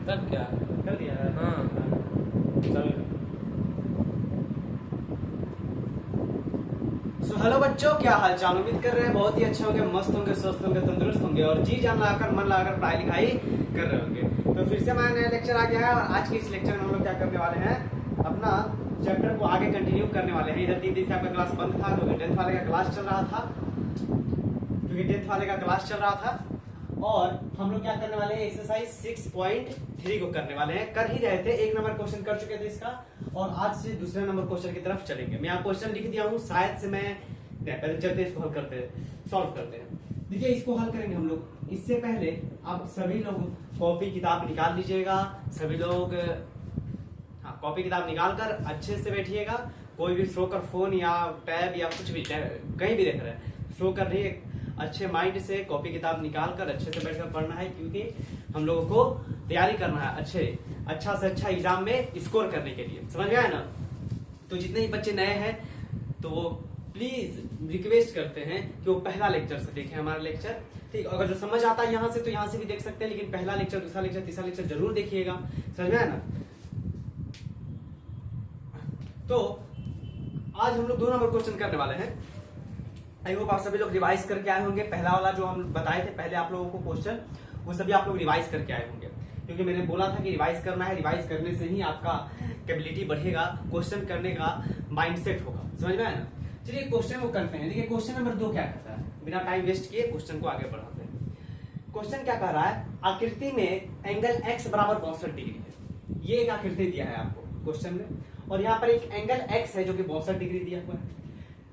तब क्या कर दिया है? हाँ। चलो। हेलो बच्चों, क्या हाल चाल? उम्मीद कर रहे हैं बहुत ही अच्छे होंगे, मस्त होंगे, स्वस्थ होंगे, तंदुरुस्त होंगे और जी जान लगाकर मन लगाकर पढ़ाई लिखाई कर रहे होंगे। तो फिर से हमारा नया लेक्चर आ गया है और आज के इस लेक्चर में हम लोग क्या करने वाले हैं, अपना चैप्टर को आगे कंटिन्यू करने वाले हैं। इधर 3 दिन से आपका क्लास बंद था क्योंकि 10th वाले का क्लास चल रहा था, और हम लोग क्या करने वाले हैं, एक्सरसाइज 6.3 को करने वाले हैं। कर ही रहे थे, 1 नंबर क्वेश्चन कर चुके थे इसका, और आज से दूसरे नंबर क्वेश्चन की तरफ चलेंगे। मैं यहाँ क्वेश्चन लिख दिया हूँ, शायद से मैं पहले चलते इसको हल करते हैं, सॉल्व करते हैं। देखिए इसको हल करेंगे हम लोग। इससे पहले आप सभी लोग कॉपी किताब निकाल लीजिएगा। सभी लोग कॉपी किताब निकाल कर अच्छे से बैठिएगा। कोई भी सो कर फोन या टैब या कुछ भी कहीं भी देख रहे हैं, सो कर नहीं, अच्छे माइंड से कॉपी किताब निकाल कर अच्छे से बैठकर पढ़ना है, क्योंकि हम लोगों को तैयारी करना है अच्छा से अच्छा एग्जाम में स्कोर करने के लिए। समझ गया है ना? तो जितने ही बच्चे नए हैं तो वो प्लीज रिक्वेस्ट करते हैं कि वो पहला लेक्चर से देखें हमारा लेक्चर। ठीक, अगर जो समझ आता है यहाँ से तो यहाँ से भी देख सकते हैं, लेकिन पहला लेक्चर, दूसरा लेक्चर, तीसरा लेक्चर जरूर देखिएगा। समझ में आया ना? तो आज हम लोग 2 नंबर क्वेश्चन करने वाले हैं। आई होप आप सभी लोग रिवाइज करके आए होंगे। पहला वाला जो हम बताए थे पहले आप लोगों को क्वेश्चन, वो सभी आप लोग रिवाइज करके आए होंगे, क्योंकि मैंने बोला था कि रिवाइज करना है। रिवाइज करने से ही आपका कैपेबिलिटी बढ़ेगा, क्वेश्चन करने का माइंडसेट होगा। समझ में आया ना? चलिए क्वेश्चन को करते हैं। देखिए क्वेश्चन नंबर 2 क्या कहता है, बिना टाइम वेस्ट किए क्वेश्चन को आगे बढ़ाते हैं। क्वेश्चन क्या कह रहा है, आकृति में एंगल x बराबर 62 डिग्री है। ये एक आकृति दिया है आपको क्वेश्चन में, और यहाँ पर एक एंगल x है जो कि 62 डिग्री दिया हुआ है।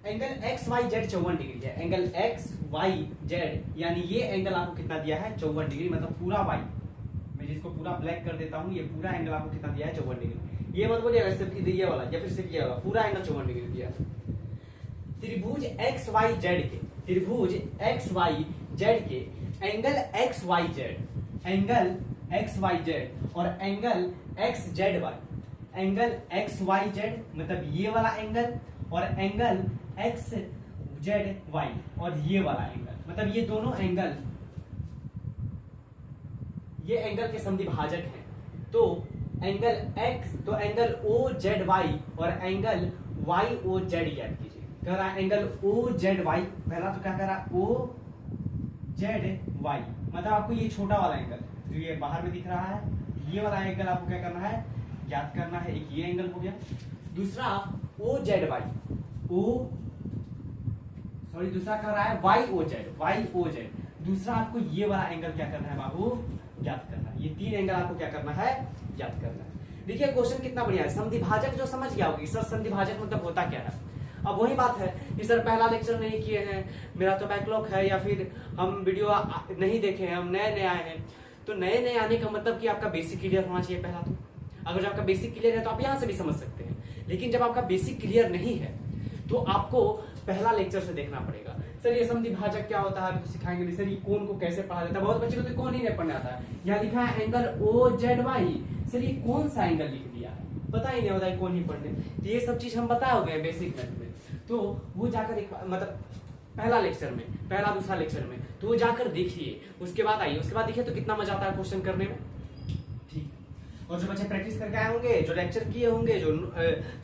Angle x Y z 54 degree है। एंगल एक्स वाई जेड यानी ये एंगल आपको कितना दिया है, 54 डिग्री, मतलब पूरा वाई, मैं जिसको पूरा ब्लैक कर देता हूँ, ये पूरा एंगल आपको कितना दिया है, 54 डिग्री। ये मत बोलिएगा सिर्फ ये वाला या फिर सिर्फ ये वाला, पूरा एंगल 54 डिग्री दिया है। त्रिभुज एक्स वाई जेड के, त्रिभुज एक्स वाई जेड के angle x Y Z, angle x Y Z और angle x Z Y, angle x Y Z मतलब ये वाला एंगल, और एंगल एक्स जेड वाई और ये वाला एंगल, मतलब ये दोनों एंगल, ये एंगल के समद्विभाजक हैं। तो एंगल एक्स, तो एंगल ओ जेड वाई और एंगल वाई ओ जेड याद कीजिए। कह रहा है एंगल ओ जेड वाई, पहला तो क्या कह रहा है, ओ जेड वाई, मतलब आपको ये छोटा वाला एंगल जो ये बाहर में दिख रहा है, ये वाला एंगल आपको क्या करना है, ज्ञात करना है। एक ये एंगल हो गया। दूसरा ओ जेड वाई, दूसरा कर रहा है y o z, y o z. दूसरा आपको ये वाला एंगल क्या करना है बाबू, ज्ञात करना है। ये 3 एंगल आपको क्या करना है, ज्ञात करना है। देखिए क्वेश्चन कितना बढ़िया है। समद्विभाजक जो समझ गया होगी सर, समद्विभाजक मतलब होता क्या है। अब वही बात है कि सर पहला लेक्चर नहीं किए हैं, मेरा तो बैकलॉग है, या फिर हम वीडियो नहीं देखे हैं, हम नए नए आए हैं। तो नए नए आने का मतलब कि आपका बेसिक क्लियर होना चाहिए पहला। तो अगर जो आपका बेसिक क्लियर है तो आप यहाँ से भी समझ सकते हैं, लेकिन जब आपका बेसिक क्लियर नहीं है तो आपको पहला लेक्चर से देखना पड़ेगा। सर ये समद्विभाजक क्या होता है तो सिखाएंगे। सर ये कोण को कैसे पढ़ा जाता है, बहुत बच्चे को तो कोण ही नहीं पढ़ने आता है। यहाँ लिखा है angle o z y, sir ये कौन सा एंगल लिख दिया है, पता ही नहीं होता है, कोण ही पढ़ने। तो ये सब चीज हम बताए हो गए बेसिक मैथ में, तो वो जाकर मतलब पहला लेक्चर में, पहला दूसरा लेक्चर में, तो वो जाकर देखिए, उसके बाद आइए, उसके बाद देखिए तो कितना मजा आता है क्वेश्चन करने में। ठीक, और जो बच्चे प्रैक्टिस करके आए होंगे, जो लेक्चर किए होंगे, जो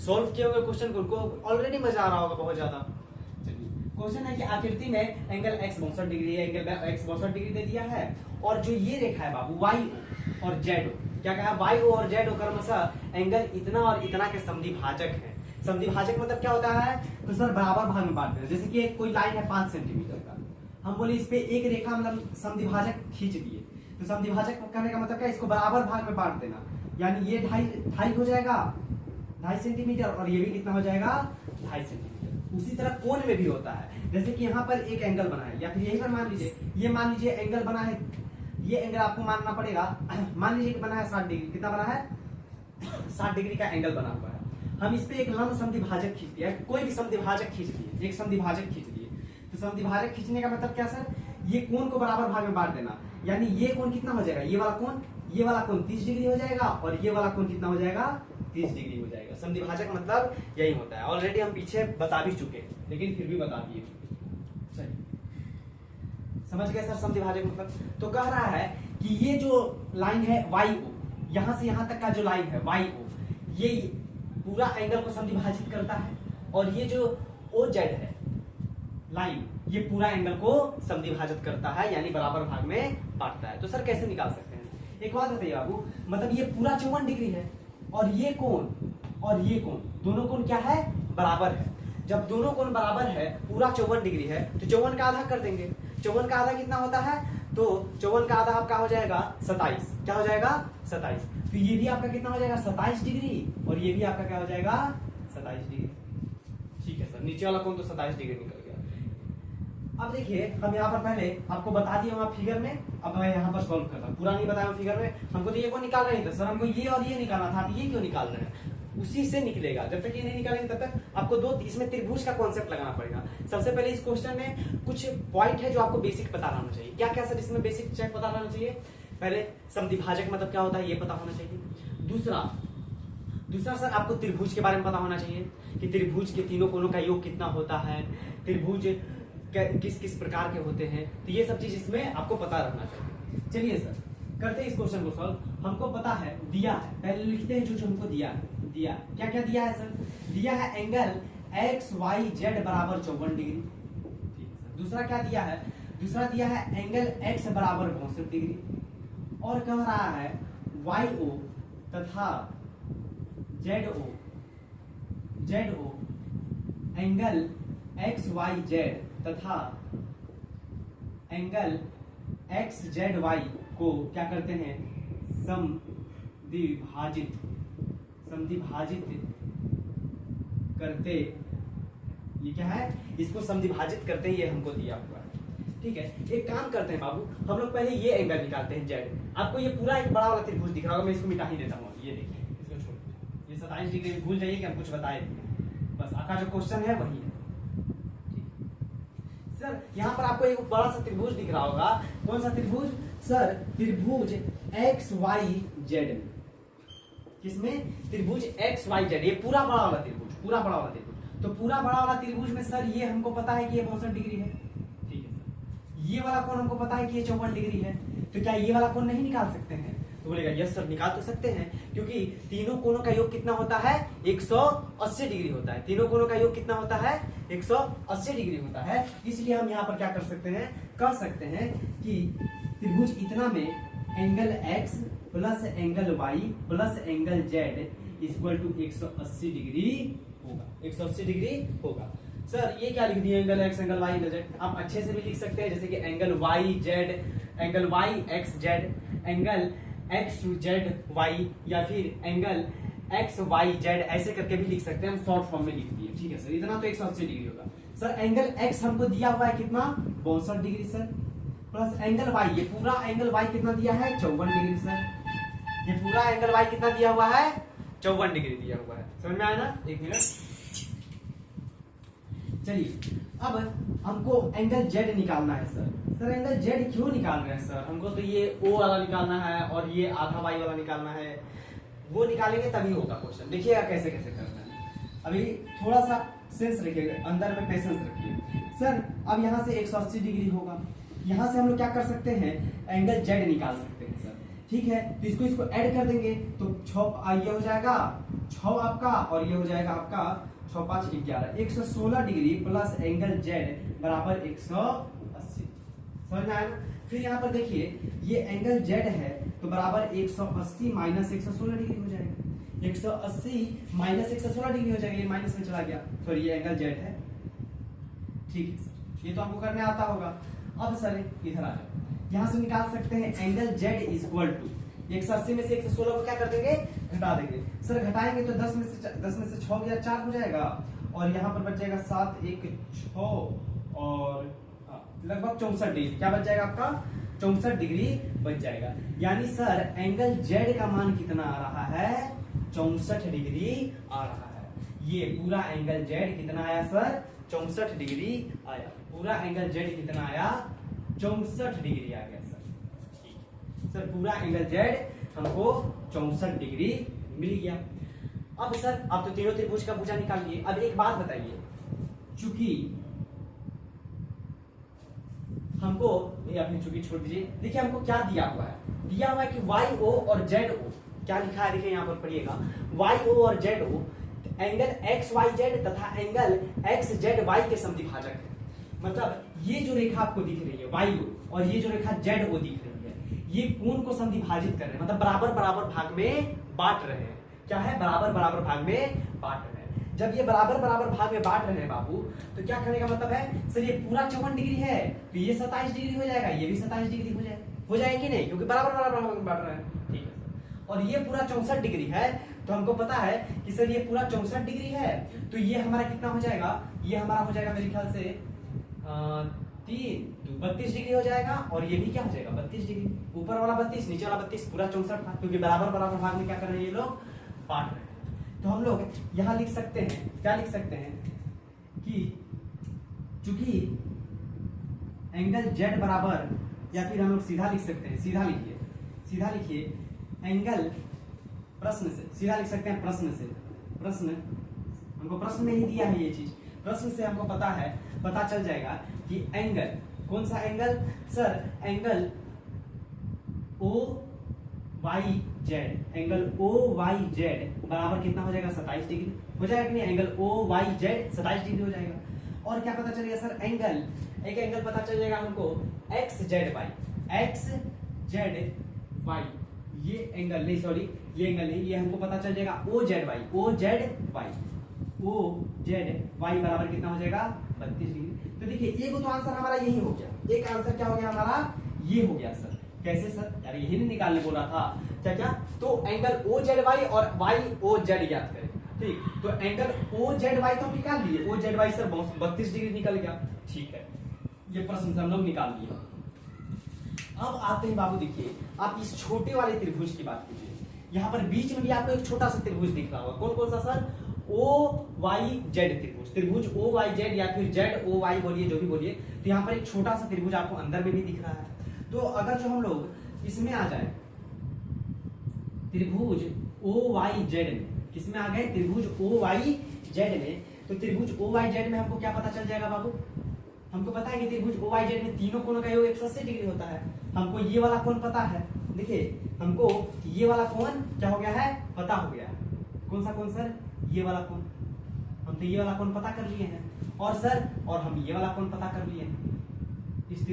सॉल्व किए होंगे क्वेश्चन को, उनको ऑलरेडी मजा आ रहा होगा बहुत ज्यादा। क्वेश्चन है कि आकृति में एंगल x 62 डिग्री है, एंगल x 62 डिग्री दे दिया है, और जो ये रेखा है बाबू वाई और जेड, क्या कहा, वाई और जेड क्रमशः एंगल इतना और इतना के समद्विभाजक है। समद्विभाजक मतलब क्या होता है, तो सर बराबर भाग में बांट देना। जैसे कि कोई लाइन है 5 सेंटीमीटर का, हम बोले इस पे एक रेखा मतलब समद्विभाजक खींच दिए, तो समद्विभाजक करने का मतलब क्या, इसको बराबर भाग में बांट देना। यानी ये ढाई हो जाएगा 2.5 सेंटीमीटर, और ये भी कितना हो जाएगा 2.5 सेंटीमीटर। उसी तरह कोण में भी होता है। जैसे कि यहाँ पर एक एंगल बना है, या फिर यही पर मान लीजिए, ये मान लीजिए एंगल बना है, ये एंगल आपको मानना पड़ेगा, मान लीजिए कि बना है 60 डिग्री, कितना बना है 60 डिग्री का एंगल बना हुआ है। हम इस पे एक लंब समद्विभाजक खींच दिया, कोई भी समद्विभाजक खींच दिए, एक समद्विभाजक खींच दिए। तो समद्विभाजक खींचने का मतलब क्या सर, ये कोण को बराबर भाग में बांट देना। यानी ये कोण कितना हो जाएगा, ये वाला कोण 30 डिग्री हो जाएगा, और ये वाला कोण कितना हो जाएगा, 30 डिग्री हो जाएगा। समद्विभाजक मतलब यही होता है। ऑलरेडी हम पीछे बता भी चुके, लेकिन फिर भी बता दिए। समझ गए सर समद्विभाजक मतलब। तो कह रहा है कि ये जो लाइन है वाई ओ, यहां से यहां तक का जो लाइन है वाई ओ, ये पूरा एंगल को समद्विभाजित करता है, और ये जो ओ जेड है लाइन, ये पूरा एंगल को समद्विभाजित करता है, यानी बराबर भाग में बांटता है। तो सर कैसे निकाल सकते हैं? एक बात बताइए बाबू, मतलब ये पूरा 54 डिग्री है, और ये कोण दोनों कोण क्या है? बराबर है। जब दोनों कोण बराबर है, पूरा 54 डिग्री है, तो 54 का आधा कर देंगे। 54 का आधा कितना होता है? तो 54 का आधा आपका हो जाएगा 27। क्या हो जाएगा? 27। तो ये भी आपका कितना हो जाएगा? 27 डिग्री, और ये भी आपका क्या हो जाएगा? 27 डिग्री। ठीक है सर, नीचे वाला कोण तो 27 डिग्री निकल गया। अब देखिए, हम यहाँ पर पहले आपको बता दिया वहां फिगर में, अब मैं यहाँ पर सॉल्व कर रहा हूँ। पूरा नहीं बताया फिगर में, हमको तो ये को निकाल रहे थे सर, हमको ये और ये निकालना था, ये क्यों निकाल रहे हैं? उसी से निकलेगा। जब तक ये नहीं निकालेंगे तब तक आपको दो इसमें त्रिभुज का कॉन्सेप्ट लगाना पड़ेगा। सबसे पहले इस क्वेश्चन में कुछ पॉइंट है जो आपको बेसिक पता रहना चाहिए। क्या क्या सर इसमें बेसिक चेक पता रहना चाहिए? पहले समद्विभाजक मतलब क्या होता है ये पता होना चाहिए। दूसरा सर आपको त्रिभुज के बारे में पता होना चाहिए कि त्रिभुज के तीनों कोणों का योग कितना होता है, त्रिभुज किस किस प्रकार के होते हैं, तो ये सब चीज इसमें आपको पता रहना चाहिए। चलिए सर करते हैं इस क्वेश्चन को सॉल्व। हमको पता है, दिया है, पहले लिखते हैं जो हमको दिया है। क्या क्या दिया है सर? दिया है एंगल एक्स वाई जेड बराबर 54 डिग्री। ठीक है सर। दूसरा क्या दिया है? दूसरा दिया है एंगल एक्स बराबर 62 डिग्री, और कह रहा है वाई ओ तथा z o angle x Y z तथा एंगल एक्स जेड वाई को क्या करते हैं? समद्विभाजित करते। ये क्या है? इसको समद्विभाजित करते ही ये हमको दिया हुआ है। ठीक है, एक काम करते हैं बाबू, हम लोग पहले ये एंगल निकालते हैं जेड। आपको ये पूरा एक बड़ा वाला त्रिभुज दिख रहा होगा, मैं इसको मिटा ही देता हूँ। ये देखिए, इसको छोड़ दीजिए। ये 27 डिग्री भूल जाइए कि हम कुछ बताए थे, बस आपका जो क्वेश्चन है वही है। सर यहाँ पर आपको एक बड़ा सा त्रिभुज दिख रहा होगा। कौन सा त्रिभुज सर? त्रिभुज एक्स वाई जेड में। किसमें? त्रिभुज एक्स वाई जेड, ये पूरा बड़ा वाला त्रिभुज, पूरा बड़ा वाला त्रिभुज। तो पूरा बड़ा वाला त्रिभुज में सर ये हमको पता है कि ये 62 डिग्री है। ठीक है सर। ये वाला कोण हमको पता है कि ये 54 डिग्री है, तो क्या ये वाला कोण नहीं निकाल सकते हैं? तो बोलेगा यस सर निकाल तो सकते हैं, क्योंकि तीनों कोणों का योग कितना होता है? 180 डिग्री होता है। तीनों कोणों का योग कितना होता है? 180 डिग्री होता है। इसलिए हम यहाँ पर क्या कर सकते हैं? कह सकते हैं कि त्रिभुज इतना में angle x plus angle y plus angle z equal to 180 degree होगा। 180 डिग्री होगा। सर ये क्या लिख दिए? Angle x angle y angle z। आप अच्छे से भी लिख सकते हैं, जैसे कि angle y z, angle y x z, angle x z y, या फिर एंगल x y z, ऐसे करके भी लिख सकते हैं। हम शॉर्ट फॉर्म में लिख दिए। ठीक है सर, इतना तो 180 डिग्री होगा। सर एंगल x हमको दिया हुआ है कितना? 62 degree sir, plus angle y, ये पूरा एंगल y कितना दिया है? 54 डिग्री सर। ये पूरा एंगल y कितना दिया हुआ है? 54 डिग्री दिया हुआ है। समझ में आया ना? एक मिनट। चलिए अब हमको एंगल z निकालना है सर। सर एंगल z क्यों निकाल रहे हैं सर? हमको तो ये o वाला निकालना है और ये आधा y वाला निकालना है। वो निकालेंगे तभी होगा क्वेश्चन। देखिएगा कैसे कैसे करना है। अभी थोड़ा सा सेंस रखिएगा, अंदर में पेशेंस रखिए। सर अब यहाँ से 180 डिग्री होगा, यहाँ से हम लोग क्या कर सकते हैं? एंगल z निकाल सकते हैं सर। ठीक है, तो इसको ऐड कर देंगे तो 6 ये हो जाएगा 6 आपका, और ये हो जाएगा आपका 6 5 11, 116 डिग्री प्लस एंगल z बराबर 180। समझ में आया ना? फिर यहाँ पर देखिए ये एंगल z है तो बराबर 180 माइनस 116 डिग्री हो जाएगा। 180 माइनस 116 डिग्री हो जाएगा, ये माइनस में चला गया। सॉरी ये एंगल z है। ठीक है सर, ये तो हमको करने आता होगा। अब सर इधर आ जाओ, यहाँ से निकाल सकते हैं एंगल z इक्वल टू 180 में से 116 को क्या कर देंगे? घटा देंगे। सर घटाएंगे तो 10 में से 6 गया 4 हो जाएगा, और यहाँ पर बच जाएगा 7 1 6 और लगभग 64 डिग्री। क्या बच जाएगा आपका? 64 डिग्री बच जाएगा। यानी सर एंगल z का मान कितना आ रहा है? 64 डिग्री आ रहा है। ये पूरा एंगल z कितना आया सर? 64 डिग्री आया। पूरा एंगल z कितना आया? 64 डिग्री आ गया सर। ठीक सर, पूरा एंगल z हमको 64 डिग्री मिल गया। अब सर आप तो तीनों त्रिभुज का भुजा निकाल लिए। अब एक बात बताइए, चूंकि हमको ये अपनी चूंकि छोड़ दीजिए। देखिए हमको क्या दिया हुआ है? दिया हुआ है कि YO और ZO क्या लिखा है देखिए यहाँ पर पढ़िएगा, वाई ओ और z o angle x Y z तथा एंगल एक्स जेड वाई के समद्विभाजक है। मतलब ये जो रेखा आपको दिख रही है वाई ओ और ये जो रेखा जेड ओ दिख रही है, ये कोण को समद्विभाजित कर रहे हैं, मतलब बराबर बराबर भाग में बांट रहे हैं। क्या है? बराबर बराबर भाग में बांट रहे हैं। जब ये बराबर बराबर भाग में बांट रहे हैं बाबू, तो क्या करने का मतलब है सर, ये पूरा 54 डिग्री है तो ये 27 डिग्री हो जाएगा, ये भी 27 डिग्री हो जाएगा कि नहीं, क्योंकि बराबर बराबर भाग में बांट रहे हैं। ठीक है सर। और ये पूरा 64 डिग्री है, तो हमको पता है कि सर ये पूरा 64 डिग्री है, तो ये हमारा कितना हो जाएगा, ये हमारा हो जाएगा मेरे ख्याल से 32 डिग्री हो जाएगा, और ये भी क्या हो जाएगा 32 डिग्री। ऊपर वाला 32, नीचे वाला 32, पूरा 64 था, क्योंकि बराबर बराबर भाग में क्या कर रहे हैं ये लोग, बांट रहे हैं। तो हम लोग यहां लिख सकते हैं, क्या लिख सकते हैं कि चूंकि एंगल जेड बराबर, या फिर हम लोग सीधा लिख सकते हैं, सीधा लिखिए एंगल, प्रश्न से सीधा लिख सकते हैं, प्रश्न हमको प्रश्न में ही दिया है ये चीज, प्रश्न से हमको पता चल जाएगा कि एंगल, कौन सा angle sir, angle o y Z, angle o y z बराबर कितना हो जाएगा 27 डिग्री हो जाएगा कि नहीं, angle o y z 27 degree हो जाएगा। और क्या पता चलेगा सर, एक एंगल पता चल जाएगा हमको एक्स जेड वाई, ये एंगल नहीं, सॉरी ये एंगल नहीं, ये हमको पता चल जाएगा ओ जेड वाई बराबर कितना हो जाएगा 32 डिग्री। तो देखिए एक तो आंसर हमारा यही हो गया, एक आंसर क्या हो गया हमारा, ये हो गया सर। कैसे सर, यार यही नहीं निकालने बोला था क्या, तो एंगल ओ जेड वाई और वाई ओ जेड ज्ञात करें। ठीक, तो एंगल ओ जेड वाई तो हम निकाल लिए, o z y sir 32 degree निकल गया। ठीक है, ये प्रश्न हम लोग निकाल लिए। अब आते हैं बाबू, देखिए आप इस छोटे वाले त्रिभुज की बात कीजिए, यहाँ पर बीच में भी आपको एक छोटा सा त्रिभुज दिख रहा होगा, कौन सा सर, ओ वाई जेड त्रिभुज ओ वाई जेड या फिर जेड ओ वाई बोलिए, जो भी बोलिए, तो यहाँ पर एक छोटा सा त्रिभुज आपको अंदर में भी दिख रहा है। तो अगर जो हम लोग इसमें आ जाए, त्रिभुज ओ वाई जेड में, किसमें आ गए, त्रिभुज ओ वाई जेड में, तो त्रिभुज ओ वाई जेड में हमको क्या पता चल जाएगा बाबू, हमको पता है कि त्रिभुज ओ वाई जेड में तीनों कोणों का योग 180 डिग्री होता है। हमको ये वाला कोण पता है, देखिए हमको ये वाला कोण क्या हो गया है, पता हो गया है। कौन सा कोण सर, ये वाला कोण, हम तो ये वाला कोण पता कर लिए हैं, और सर और हम ये वाला कोण पता कर लिए हैं। इस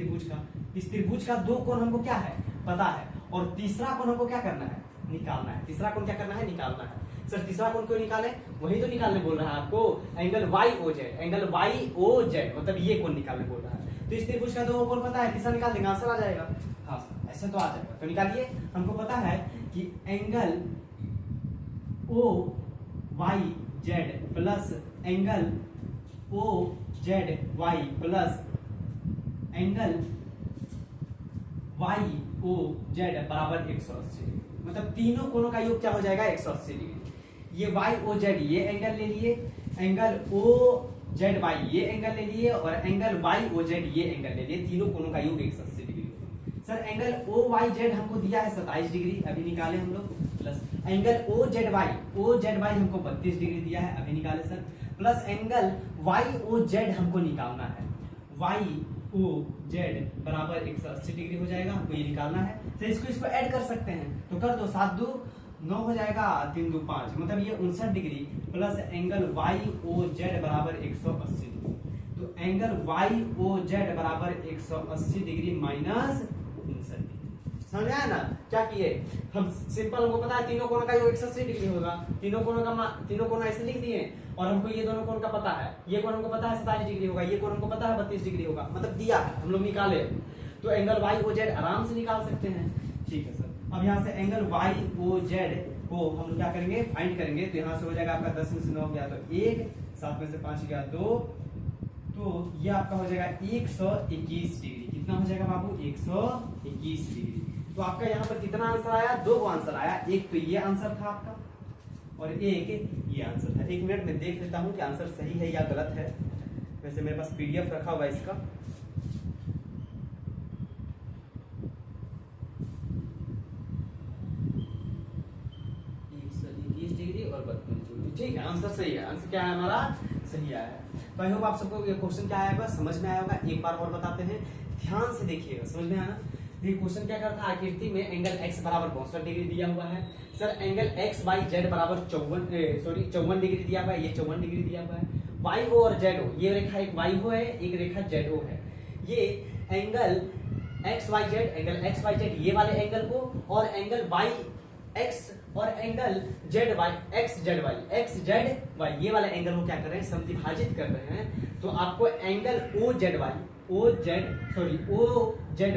त्रिभुज का दो कोण हमको क्या है, पता है, और तीसरा कोण हमको क्या करना है, निकालना है। तीसरा कोण क्या करना है, निकालना है। सर तीसरा कोण क्यों निकाले, वही तो निकालने बोल रहा है आपको, एंगल वाई ओ जेड, मतलब ये कोण निकालने बोल रहा है। तो इस त्रिभुज का दो कोण पता है, तीसरा निकाल देंगे, आंसर आ जाएगा। हाँ सर, ऐसे तो आ जाएगा, तो निकालिए। हमको पता है कि angle o y z plus angle o z y plus angle y o z बराबर 180 डिग्री, मतलब तीनों कोणों का योग क्या हो जाएगा 180 डिग्री। ये वाई ओ जेड ये एंगल ले लिए, एंगल ओ जेड वाई ये एंगल ले लिए, और एंगल वाई ओ जेड ये एंगल ले लिए, तीनों कोणों का योग 180 degree. Sir angle o y z हमको दिया है 27 डिग्री, अभी निकाले हम लोग, plus angle o z y हमको 32 डिग्री दिया है, अभी निकाले sir, plus angle y o z हमको निकालना है, वाई ओ जेड बराबर 180 डिग्री हो जाएगा, हमको ये निकालना है। तो इसको ऐड कर सकते हैं, तो कर दो, 7 2 9 हो जाएगा, 3 2 5, मतलब ये 59 degree plus angle y o z बराबर 180 डिग्री। तो एंगल वाई ओ जेड बराबर 180 डिग्री माइनस 59 डिग्री। समझ आया ना क्या किए हम, सिंपल, हमको पता है तीनों कोणों का योग 180 डिग्री होगा, तीनों कोण ऐसे लिख दिए, और हमको ये दोनों कोण का पता है, ये कोण हमको पता है 27 डिग्री होगा, ये कोण हमको पता है 32 डिग्री होगा, मतलब दिया है, हम लोग निकाले। तो एंगल वाई ओ जेड आराम से निकाल सकते हैं। ठीक है सर, अब यहाँ से एंगल वाई ओ जेड को हम क्या करेंगे, फाइंड करेंगे। तो यहाँ से हो जाएगा आपका 10 में से 9 गया तो 1, 7 में से 5 गया 2, तो ये आपका हो जाएगा 121 डिग्री। कितना हो जाएगा बाबू, 121 डिग्री। तो आपका यहाँ पर कितना आंसर आया, 2 आंसर आया, एक तो ये आंसर था आपका और एक ये आंसर था। 1 मिनट में देख लेता हूँ कि आंसर सही है या गलत है। वैसे मेरे पास PDF रखा हुआ है इसका, ठीक है, आंसर सही है। आंसर क्या है हमारा, सही आया है। तो आई होप आप सबको ये क्वेश्चन क्या आया होगा, समझ में आया होगा। एक बार और बताते हैं, ध्यान से देखिएगा, समझ में आया ना। ये क्वेश्चन क्या करता है, आकृति में एंगल x बराबर 62 डिग्री दिया हुआ है। Sir angle x y z बराबर 54 डिग्री दिया हुआ है, ये 54 डिग्री दिया हुआ है। y o और z o, ये रेखा एक y o है, एक रेखा z o है। ये angle x y z, angle x y z ये वाले एंगल को, और एंगल y x और angle z y x z y ये वाले एंगल को क्या कर रहे हैं, समद्विभाजित कर रहे हैं। तो आपको एंगल o z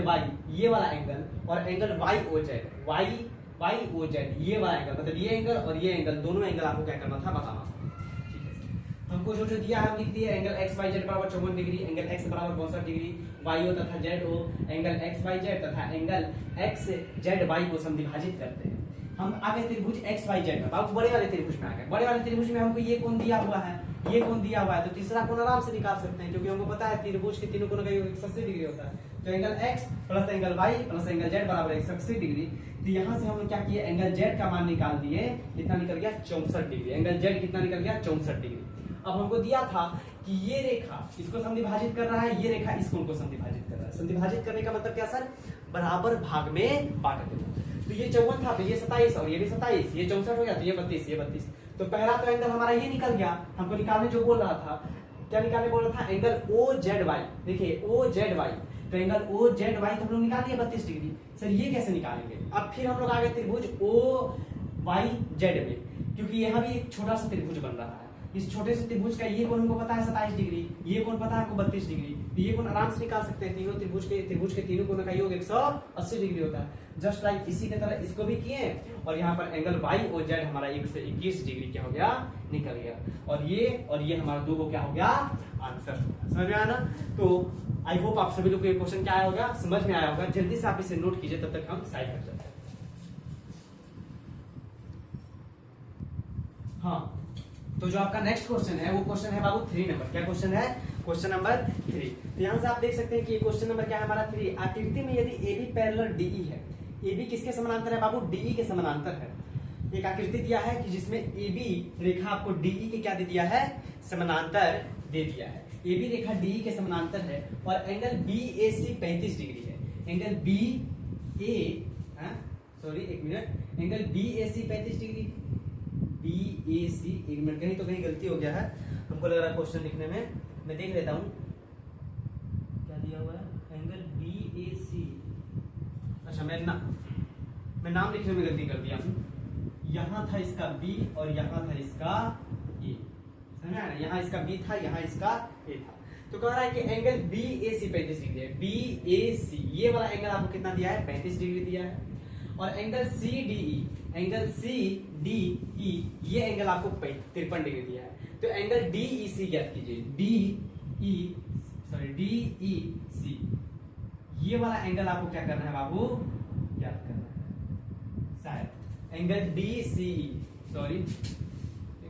y ये वाला एंगल और एंगल y o z ये वाला एंगल, मतलब ये एंगल और ये एंगल, दोनों एंगल आपको क्या करना था, बताना। ठीक है, हमको जो दिया है हम लिख दिए, एंगल x y z बराबर 54 डिग्री, एंगल x बराबर 62 डिग्री, y o तथा z o, angle x y z तथा एंगल x z y को समद्विभाजित करते हैं। हम आगे त्रिभुज x y z में, बाबू बड़े वाले त्रिभुज में आ गए। बड़े वाले त्रिभुज में हमको ये कोण दिया हुआ है, ये कोण दिया हुआ है, तो तीसरा कोण आराम से निकाल सकते हैं, क्योंकि हमको पता है त्रिभुज के तीनों कोणों का योग 180 डिग्री होता है। तो angle x plus angle y plus angle z बराबर 180 डिग्री। तो यहाँ से हम लोग क्या किए, एंगल z का मान निकाल दिए, कितना निकल गया, 64 डिग्री। एंगल z कितना निकल गया, 64 डिग्री। अब हमको दिया था कि ये रेखा इसको समद्विभाजित कर रहा है, ये रेखा इस कोण को समद्विभाजित कर रहा है। समद्विभाजित करने का मतलब क्या सर, बराबर भाग में बांट देना। तो ये 54 था, तो ये 27 और ये भी 27, ये 64 हो गया, तो ये 32, ये 32। तो पहला तो एंगल हमारा ये निकल गया। हमको निकालने जो बोल रहा था, क्या निकालने बोल रहा था, एंगल OZY। देखिए OZY, तो एंगल OZY तो हम लोग निकाल दिए 32 डिग्री। सर ये कैसे निकालेंगे, अब फिर हम लोग आगे त्रिभुज OYZ में, क्योंकि यहाँ भी एक छोटा सा त्रिभुज बन रहा है। इस छोटे से त्रिभुज का ये कोण हमको पता है 27 डिग्री, ये कोण पता है हमको 32 डिग्री, तो ये कोण आराम से निकाल सकते हैं। तीनों त्रिभुज के तीनों कोणों का योग 180 डिग्री होता है। जस्ट लाइक इसी की तरह इसको भी किए, और यहाँ पर एंगल y और z हमारा 121 डिग्री क्या हो गया, निकल गया। और ये हमारा दो को क्या हो गया, आंसर। समझ में आया ना। तो आई होप आप सभी लोग को ये क्वेश्चन क्या आया होगा, समझ में आया होगा। जल्दी से आप इसे नोट कीजिए, तब तक हम साइड कर चलते हैं। हाँ, तो जो आपका नेक्स्ट क्वेश्चन है वो क्वेश्चन है बाबू 3 नंबर। क्या क्वेश्चन है, क्वेश्चन नंबर 3। तो यहाँ से आप देख सकते हैं कि क्वेश्चन नंबर क्या है हमारा 3। आकृति में यदि AB पैरेलल DE है, AB किसके समानांतर है बाबू, DE के समानांतर है। एक आकृति दिया है कि जिसमें AB रेखा आपको DE के क्या दे दिया है, समानांतर दे दिया है। AB रेखा DE के समानांतर है और एंगल BAC 35 डिग्री है। Angle angle BAC 35 degree, BAC, एक मिनट, कहीं तो कहीं गलती हो गया है, हमको लग रहा है क्वेश्चन लिखने में। मैं देख लेता हूँ क्या दिया हुआ है, एंगल BAC। अच्छा, मैं नाम लिखने में गलती कर दिया हूँ। यहाँ था इसका B और यहाँ था इसका A, समझ में आया ना। यहाँ इसका B था, यहाँ इसका A था। तो कह रहा है कि एंगल BAC 35 डिग्री है। BAC ये वाला एंगल आपको कितना दिया है, 35 डिग्री दिया है। और एंगल CDE ये एंगल आपको 53 डिग्री दिया है। तो एंगल DEC ज्ञात कीजिए। DEC ये वाला एंगल आपको क्या करना है बाबू, ज्ञात करना है। शायद एंगल DCE, सॉरी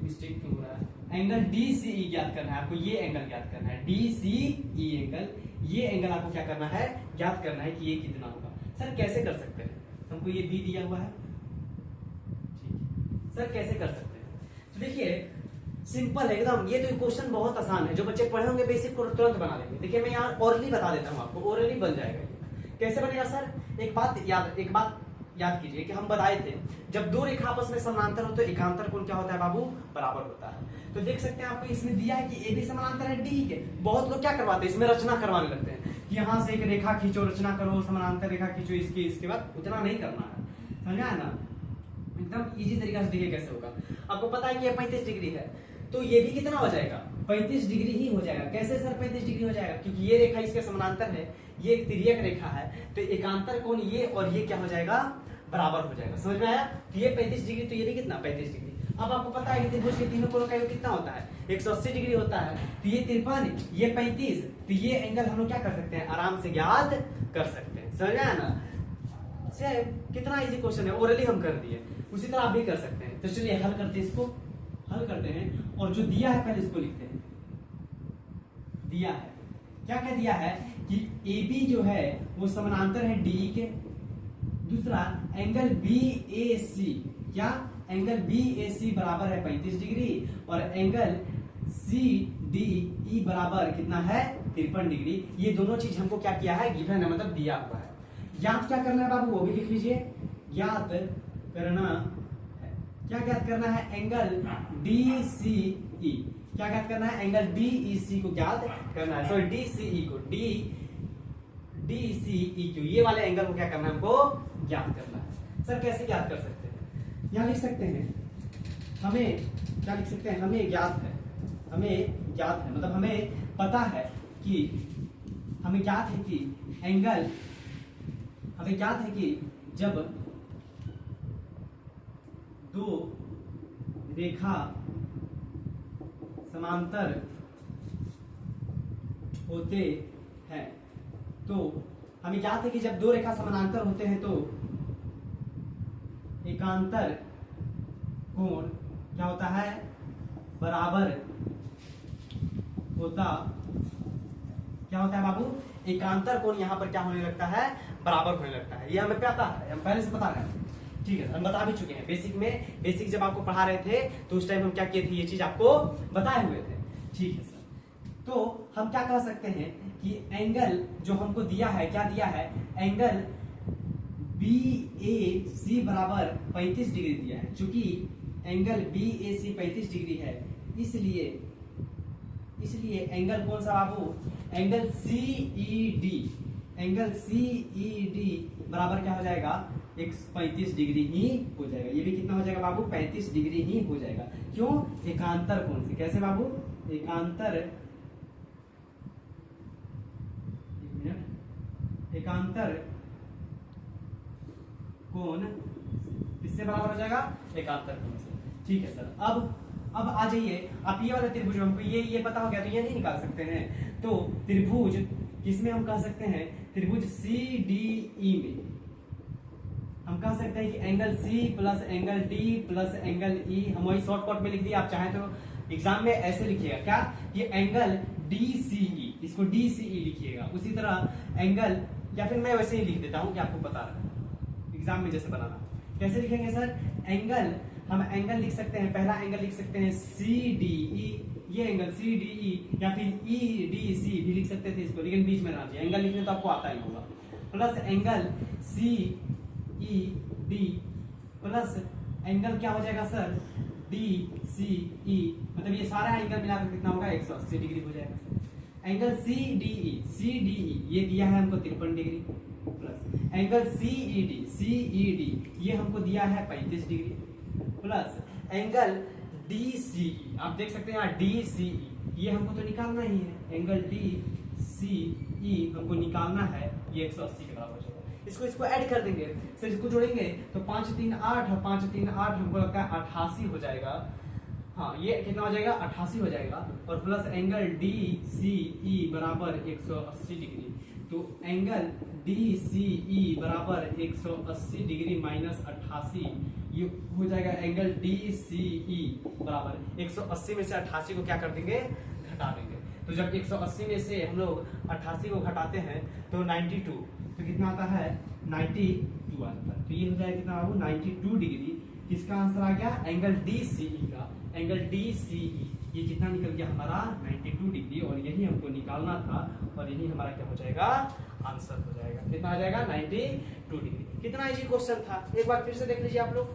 मिस्टेक क्यों हो रहा है, एंगल DCE ज्ञात करना है आपको। ये एंगल ज्ञात करना है, DCE एंगल, ये एंगल आपको क्या करना है, ज्ञात करना है कि ये कितना होगा। सर कैसे कर सकते हैं, हमको ये B दिया हुआ है, ठीक है सर कैसे कर सकते हैं। तो देखिए सिंपल है एकदम, ये तो क्वेश्चन बहुत आसान है। जो बच्चे पढ़े होंगे बेसिक को तुरंत बना लेंगे। देखिए मैं यहाँ ओरली बता देता हूँ आपको, ओरली बन जाएगा ये। कैसे बनेगा सर, एक बात याद कीजिए कि हम बताए थे जब दो रेखा आपस में समानांतर हो तो एकांतर कोण क्या होता है बाबू, बराबर होता है। तो देख सकते हैं आपको इसमें दिया है कि AB समानांतर है DE के। बहुत लोग क्या करवाते हैं, इसमें रचना करवाने लगते हैं कि यहाँ से एक रेखा खींचो, रचना करो, समानांतर रेखा खींचो इसके बाद। उतना नहीं करना है, समझा है ना। एकदम इजी तरीका से देखिए कैसे होगा। आपको पता है कि ये 35 डिग्री है, तो ये भी कितना हो जाएगा, 35 डिग्री ही हो जाएगा। कैसे सर 35 डिग्री हो जाएगा, क्योंकि ये रेखा इसके समानांतर है, ये एक तिर्यक रेखा है, तो एकांतर कोण ये और ये क्या हो जाएगा, बराबर हो जाएगा। समझ में आया। तो ये 35 डिग्री, तो ये भी कितना 35 डिग्री। अब आपको पता है कि त्रिभुज के तीनों कोणों का योग कितना होता है, 180 डिग्री होता है। तो ये 53, ये 35, तो ये एंगल हम लोग क्या कर सकते हैं, आराम से ज्ञात कर सकते हैं। समझ में आया ना। सेम कितना इजी क्वेश्चन है, ओरली हम कर दिए, उसी तरह आप भी कर सकते हैं। तो चलिए हल करते हैं, इसको हल करते हैं। और जो दिया है पहले इसको लिखते हैं। दिया है क्या क्या दिया है कि AB जो है वो समानांतर है DE के। दूसरा एंगल BAC, क्या एंगल BAC बराबर है 35 डिग्री और एंगल CDE बराबर कितना है, 53 डिग्री। ये दोनों चीज हमको क्या किया है, गिवन है, मतलब दिया हुआ है। ज्ञात क्या करना है बाबू, वो भी लिख लीजिए। ज्ञात करना है, क्या ज्ञात करना है, एंगल DCE। क्या ज्ञात करना है, एंगल DEC को ज्ञात करना है, सॉरी DCE को, DCEQ, ये वाले एंगल को क्या करना है, हमको ज्ञात करना है। सर कैसे ज्ञात कर सकते हैं, यहाँ लिख सकते हैं, हमें क्या लिख सकते हैं, हमें ज्ञात है, मतलब हमें पता है कि, हमें ज्ञात है कि एंगल, हमें ज्ञात है कि जब दो रेखा समांतर होते हैं, तो हमें ज्ञात है कि जब दो रेखा समानांतर होते हैं तो एकांतर कोण क्या होता है, बराबर होता, क्या होता है बाबू, एकांतर कोण यहाँ पर क्या होने लगता है, बराबर होने लगता है। ये हमें पता है, हम पहले से बता रहे हैं, ठीक है, हम बता भी चुके हैं। बेसिक जब आपको पढ़ा रहे थे तो उस टाइम हम क्या किए थे, ये चीज आपको बताए हुए थे, ठीक है सर। तो हम क्या कह सकते हैं कि एंगल जो हमको दिया है, क्या दिया है, एंगल BAC बराबर 35 डिग्री दिया है। चूंकि एंगल BAC 35 डिग्री है, इसलिए एंगल कौन सा बाबू, एंगल CED बराबर क्या हो जाएगा, 35 डिग्री ही हो जाएगा। ये भी कितना हो जाएगा बाबू, 35 डिग्री ही हो जाएगा। क्यों, एकांतर कोण से। कैसे बाबू, एकांतर कोण किससे बराबर हो जाएगा, एकांतर कोण से, ठीक है सर। अब आ जाइए आप, ये वाला त्रिभुज हमको ये पता हो गया, तो ये नहीं निकाल सकते हैं, तो त्रिभुज किसमें हम कह सकते हैं, त्रिभुज CDE में हम कह सकते हैं कि angle C plus angle D plus angle E, हम वही शॉर्टकट में लिख दिया। आप चाहें तो एग्जाम में ऐसे लिखिएगा, क्या, ये एंगल DCE, इसको DCE लिखिएगा। उसी तरह एंगल, या फिर मैं वैसे ही लिख देता हूं कि आपको पता रहे एग्जाम में जैसे बनाना। कैसे लिखेंगे सर, एंगल, हम एंगल लिख सकते हैं, पहला एंगल लिख सकते हैं CDE, ये एंगल CDE, या फिर EDC भी लिख सकते थे इसको, लेकिन बीच में रहना चाहिए, एंगल लिखने तो आपको आता ही होगा, plus angle CED plus angle क्या हो जाएगा सर, DCE, मतलब ये सारा एंगल मिलाकर कितना होगा, 180 डिग्री हो जाएगा। एंगल CDE ये दिया है हमको 53 डिग्री, प्लस एंगल CED ये हमको दिया है 35 डिग्री, प्लस एंगल DCE, आप देख सकते हैं यहाँ DCE, ये हमको तो निकालना ही है, एंगल DCE हमको निकालना है, ये 180 के बराबर हो जाएगा। इसको ऐड कर देंगे, फिर इसको जोड़ेंगे तो 5 3 8 और 5 3 8 हमको लगता है 88 हो जाएगा। हाँ, ये कितना हो जाएगा, 88 हो जाएगा, और प्लस एंगल DCE बराबर 180 डिग्री, तो एंगल DCE बराबर 180 डिग्री माइनस 88, ये हो जाएगा एंगल DCE बराबर 180 में से 88 को क्या कर देंगे, घटा देंगे। तो जब 180 में से हम लोग 88 को घटाते हैं तो 92, तो कितना आता है, 92 आता है। तो ये हो जाएगा कितना बाबू, 92 डिग्री। किसका आंसर आ गया, एंगल DCE का, एंगल DCE ये कितना निकल गया हमारा, 92 डिग्री, और यही हमको निकालना था, और यही हमारा क्या हो जाएगा, आंसर हो जाएगा। कितना आ जाएगा, 92 डिग्री। कितना इजी क्वेश्चन था, एक बार फिर से देख लीजिए आप लोग।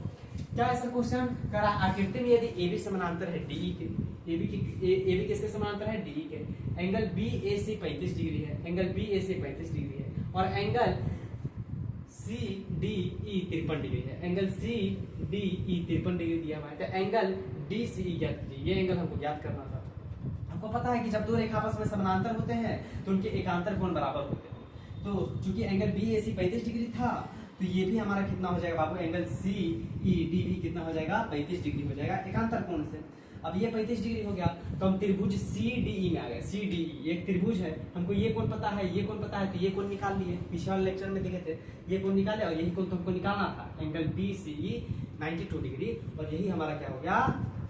क्या ऐसा क्वेश्चन करा, आकृति में यदि AB समानांतर है DE के, AB किसके समानांतर है, DE के, एंगल BAC 35 डिग्री है, एंगल BAC 35 डिग्री है, और एंगल CDE 53 डिग्री है, एंगल CDE 53 डिग्री दिया हुआ है, तो एंगल DCE ज्ञात कीजिए। ये एंगल हमको ज्ञात करना था। हमको पता है कि जब दो रेखा आपस में समानांतर होते हैं तो उनके एकांतर कोण बराबर होते हैं। तो चूंकि एंगल BAC 35 डिग्री था, तो ये भी हमारा कितना हो जाएगा बाबू, एंगल CED भी कितना हो जाएगा, 35 डिग्री हो जाएगा एकांतर कोण से। अब ये 35 डिग्री हो गया, तो हम त्रिभुज CDE में आ गए। CDE एक त्रिभुज है, हमको ये कोण पता है, ये कोण पता है, तो ये कोण निकाल लिए, पिछले वाले लेक्चर में देखे थे, ये कोण निकाले, और यही कोण तो हमको निकालना था, एंगल BCE 92 डिग्री, और यही हमारा क्या हो गया,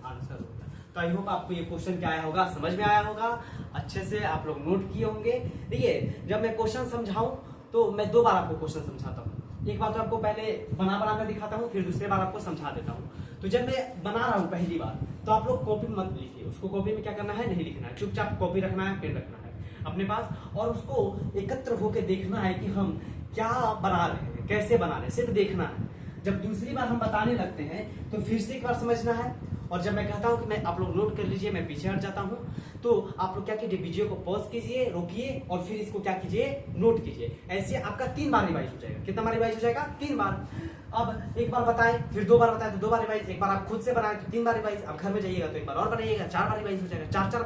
आंसर हो गया। तो आई होप आपको ये क्वेश्चन क्या आया होगा, समझ में आया होगा, अच्छे से आप लोग नोट किए होंगे। देखिए, जब मैं क्वेश्चन समझाऊं तो मैं 2 बार आपको क्वेश्चन समझाता हूँ। एक बार तो आपको पहले बना कर दिखाता हूँ, फिर दूसरी बार आपको समझा देता हूँ। तो जब मैं बना रहा हूँ पहली बार, तो आप लोग कॉपी मत लिखिए, उसको कॉपी में क्या करना है, नहीं लिखना है, चुपचाप कॉपी रखना है, पेन रखना है अपने पास, और उसको एकत्र होकर देखना है कि हम क्या बना रहे हैं, कैसे बना रहे हैं, सिर्फ देखना है। जब दूसरी बार हम बताने लगते हैं तो फिर से एक बार समझना है, और जब मैं कहता हूं कि मैं आप लोग नोट कर लीजिए, मैं पीछे हट जाता हूं, तो आप लोग क्या कीजिए, वीडियो को पॉज कीजिए, रोकिए और फिर इसको क्या कीजिए, नोट कीजिए। ऐसे आपका 3 बार रिवाइज हो जाएगा। कितना बार रिवाइज हो जाएगा? 3 बार। अब एक बार बताएं, फिर 2 बार बताएं तो 2 बार रिवाइज, एक बार आप खुद से बनाएं तो 3 बार रिवाइज, अब घर में जाइएगा तो एक बार और बनाइएगा, 4 बार रिवाइज हो जाएगा। 4-4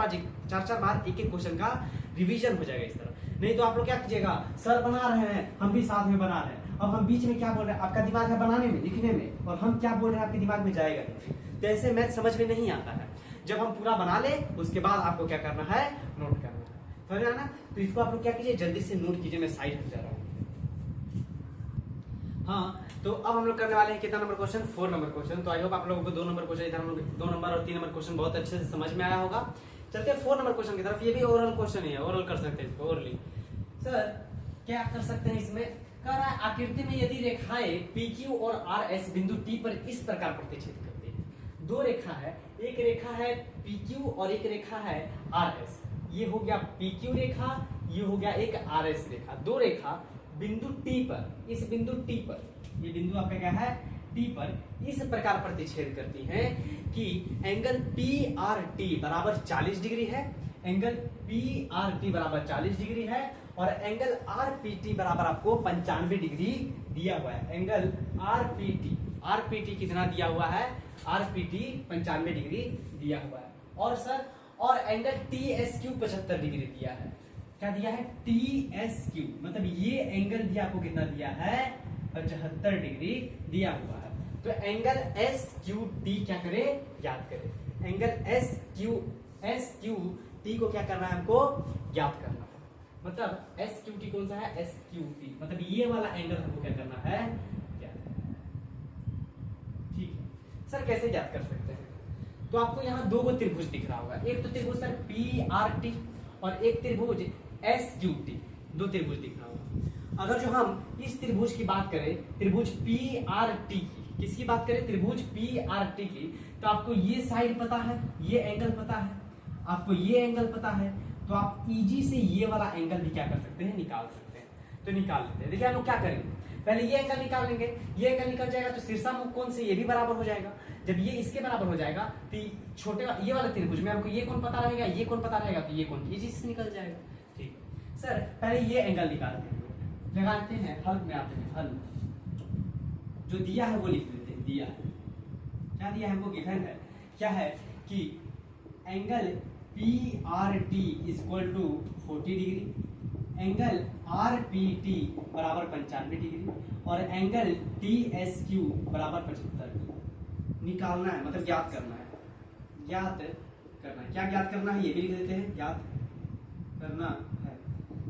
बार एक एक क्वेश्चन का रिवीजन हो जाएगा इस तरह। नहीं तो आप लोग क्या कीजिएगा, सर बना रहे हैं, हम भी साथ में बना रहे हैं, अब हम बीच में क्या बोल रहे हैं, आपका दिमाग है बनाने में, लिखने में, और हम क्या बोल रहे हैं आपके दिमाग में जाएगा नहीं। तो ऐसे मैथ समझ में नहीं आता है। जब हम पूरा बना ले उसके बाद आपको क्या करना है, नोट करना है। समझ रहे हैं ना? तो इसको आप लोग क्या कीजिए, जल्दी से नोट कीजिए। मैं साइड हट जा रहा हूँ। हाँ, तो अब हम लोग करने वाले हैं कितना नंबर क्वेश्चन, 4 नंबर क्वेश्चन। तो आई होप आप लोगों को 2 नंबर क्वेश्चन, इधर हम लोग 2 नंबर और 3 नंबर क्वेश्चन बहुत अच्छे से समझ में आया होगा। चलते हैं 4 नंबर क्वेश्चन की तरफ। ये भी ओरल क्वेश्चन है, ओरल कर सकते हैं इसको, ओरली। सर क्या कर सकते हैं इसमें, कह रहा है आकृति में यदि रेखाएं PQ और RS बिंदु T पर इस प्रकार प्रतिच्छेद करती है। 2 रेखा है, एक रेखा है PQ और एक रेखा है RS। ये हो गया PQ रेखा, ये हो गया एक RS रेखा। 2 रेखा बिंदु T पर, इस बिंदु T पर, ये बिंदु आपका क्या है, T पर इस प्रकार प्रतिच्छेद करती हैं कि एंगल PRT बराबर 40 डिग्री है, एंगल PRT बराबर 40 डिग्री है, और एंगल RPT बराबर आपको 95 डिग्री दिया हुआ है। एंगल RPT कितना दिया हुआ है, RPT 95 डिग्री दिया हुआ है। और सर, और एंगल TSQ 75 डिग्री दिया है। क्या दिया है, TSQ, मतलब ये एंगल भी आपको कितना दिया है, 75 डिग्री दिया हुआ है। तो एंगल SQT क्या करे, याद करें। एंगल SQT को क्या करना है, हमको याद करना है। मतलब SQT कौन सा है, SQT मतलब ये वाला एंगल हमको क्या करना है, याद। ठीक है सर, कैसे याद कर सकते हैं? तो आपको यहाँ 2 त्रिभुज दिख रहा होगा। एक तो त्रिभुज सर PRT और एक त्रिभुज SQT, 2 त्रिभुज दिख रहा होगा। अगर जो हम इस त्रिभुज की बात करें, त्रिभुज PRT की, किसकी बात करें, त्रिभुज PRT की, तो आपको ये साइड पता है, ये एंगल पता है, आपको ये एंगल पता है, तो आप इजी से ये वाला एंगल भी क्या कर सकते हैं, निकाल सकते हैं। तो निकाल लेते हैं। देखिए हम लोग क्या करेंगे, पहले ये एंगल निकाल लेंगे। ये एंगल निकल जाएगा तो शीर्षामुख कोण से ये भी बराबर हो जाएगा। जब ये इसके बराबर हो जाएगा तो छोटे ये वाले त्रिभुज में हमको ये कोण पता रहेगा, ये कोण पता रहेगा, तो ये कोण इजी से निकल जाएगा। ठीक सर, पहले ये एंगल निकालते हैं, लगाते हैं, हल में आते हैं। हल जो दिया है वो लिख लेते हैं। दिया है, क्या दिया है हमको, गिवन है, क्या है कि angle PRT equal to 40 degree, angle RPT बराबर 95 डिग्री, और एंगल TSQ बराबर 75 डिग्री। निकालना है, मतलब ज्ञात करना है। ज्ञात करना है, क्या ज्ञात करना है, ये भी लिख देते हैं। ज्ञात करना है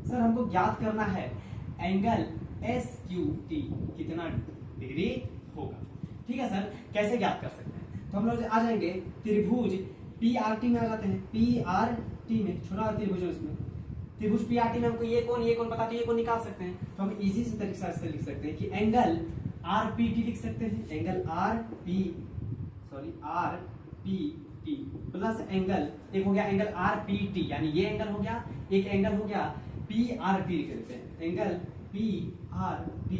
सर, हमको ज्ञात करना है एंगल SQT कितना डिग्री होगा। ठीक है सर, कैसे ज्ञात कर सकते हैं? तो हम लोग आ जाएंगे त्रिभुज PRT में आ जाते हैं। PRT में छोटा त्रिभुज है, उसमें त्रिभुज PRT में हमको ये कोण पता, तो ये कोण निकाल सकते हैं। तो हम इजी से तरीके से लिख सकते हैं कि एंगल RPT लिख सकते हैं। एंगल RPT प्लस एंगल, एक हो गया एंगल RPT, यानी ये एंगल हो गया, एक एंगल हो गया PRT लिख देते हैं। एंगल PRT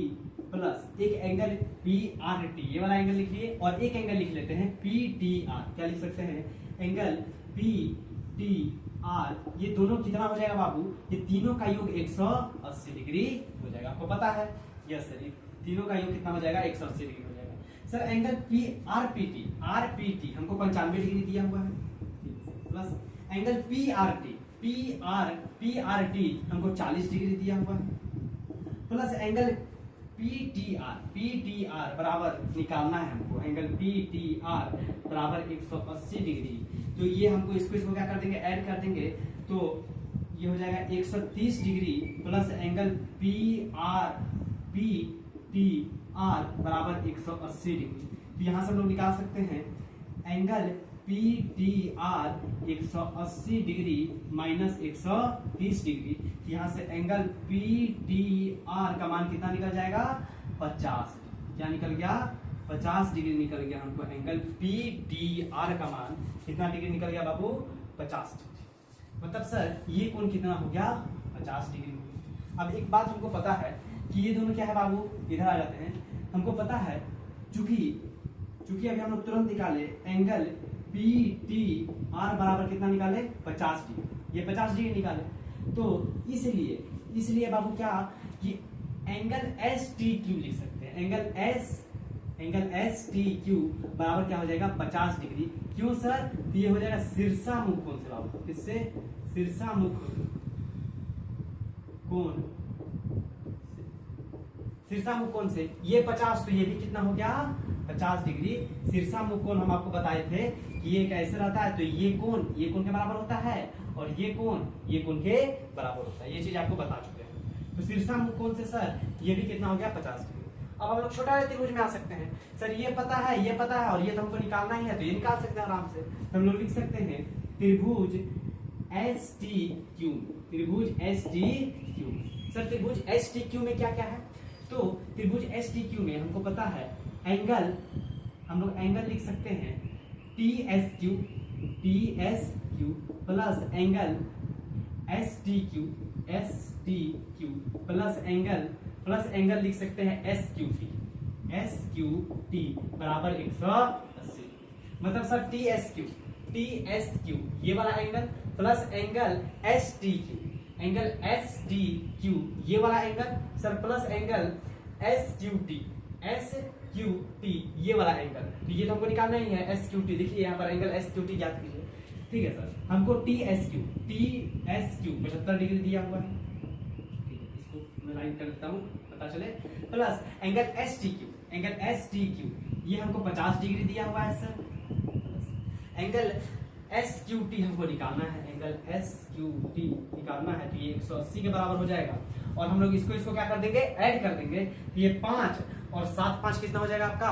प्लस एक एंगल PRT, ये वाला एंगल लिख लिए, और एक एंगल लिख लेते हैं PTR। क्या लिख सकते हैं, एंगल PTR। ये दोनों कितना हो जाएगा बाबू, ये तीनों का योग 180 डिग्री हो जाएगा। आपको पता है, यस सर, तीनों का योग कितना हो जाएगा, 180 डिग्री हो जाएगा। सर एंगल RPT हमको 95 डिग्री दिया हुआ है, प्लस एंगल PRT हमको 40 डिग्री दिया हुआ है, प्लस एंगल PTR बराबर निकालना है हमको। एंगल PTR बराबर 180 डिग्री। तो ये हमको इसको क्या कर देंगे, ऐड कर देंगे, तो ये हो जाएगा 130 डिग्री प्लस एंगल PTR बराबर 180 डिग्री। तो यहाँ से हम लोग निकाल सकते हैं angle PTR 180 degree minus 130 degree. यहाँ से एंगल PTR का मान कितना निकल जाएगा, 50। क्या निकल गया, 50 डिग्री निकल गया। हमको एंगल PTR का मान कितना डिग्री निकल गया बाबू, 50 डिग्री। मतलब सर ये कोण कितना हो गया, 50 डिग्री हो गया। अब एक बात हमको पता है कि ये दोनों क्या है बाबू, इधर आ जाते हैं। हमको पता है चूंकि अभी हम लोग तुरंत निकाले एंगल पी टी आर बराबर कितना निकाले 50 डिग्री, ये 50 डिग्री निकाले। तो इसलिए बाबू क्या कि एंगल एस टी क्यू लिख सकते हैं। एंगल एस टी क्यू बराबर क्या हो जाएगा 50 डिग्री। क्यों सर? तो ये हो जाएगा शीर्षामुख कोण से बाबू, किससे? शीर्षामुख कोण, शीर्षामुख कोण से ये 50, तो ये भी कितना हो गया 50 डिग्री। शीर्षामुख कोण हम आपको बताए थे कि ये कैसे रहता है, तो ये कोण के बराबर होता है और ये कोण के बराबर होता है। ये चीज आपको बता चुके हैं। तो शीर्षामुख कोण से सर ये भी कितना हो गया 50 डिग्री। अब हम लोग छोटा त्रिभुज में आ सकते हैं। सर ये पता है और ये तो हमको निकालना ही है, तो ये निकाल सकते हैं आराम से। तो हम लोग लिख सकते हैं त्रिभुज एस टी क्यू, त्रिभुज एस टी क्यू। सर त्रिभुज एस टी क्यू में क्या क्या है? तो त्रिभुज एस टी क्यू में हमको पता है एंगल, हम लोग एंगल लिख सकते हैं T S Q plus angle S T Q plus angle लिख सकते हैं एस क्यू टी बराबर 180। मतलब सर टी एस क्यू ये वाला angle plus angle S T Q ये वाला angle sir plus angle S Q T ये वाला एंगल। तो ये तो हमको निकालना ही है एस क्यू टी। देखिए यहाँ पर एंगल एस क्यू टी ज्ञात कीजिए। ठीक है सर, हमको टी एस क्यू 75 डिग्री दिया हुआ है। ठीक है, इसको मैं लाइन कर देता हूँ पता चले। Plus angle S T Q ये हमको 50 डिग्री दिया हुआ है sir. Angle S Q T हमको निकालना है, एंगल एस क्यू टी निकालना है, तो ये 180 के बराबर हो जाएगा। और हम लोग इसको क्या कर देंगे, ऐड कर देंगे। तो ये 5 और 7 5 कितना हो जाएगा आपका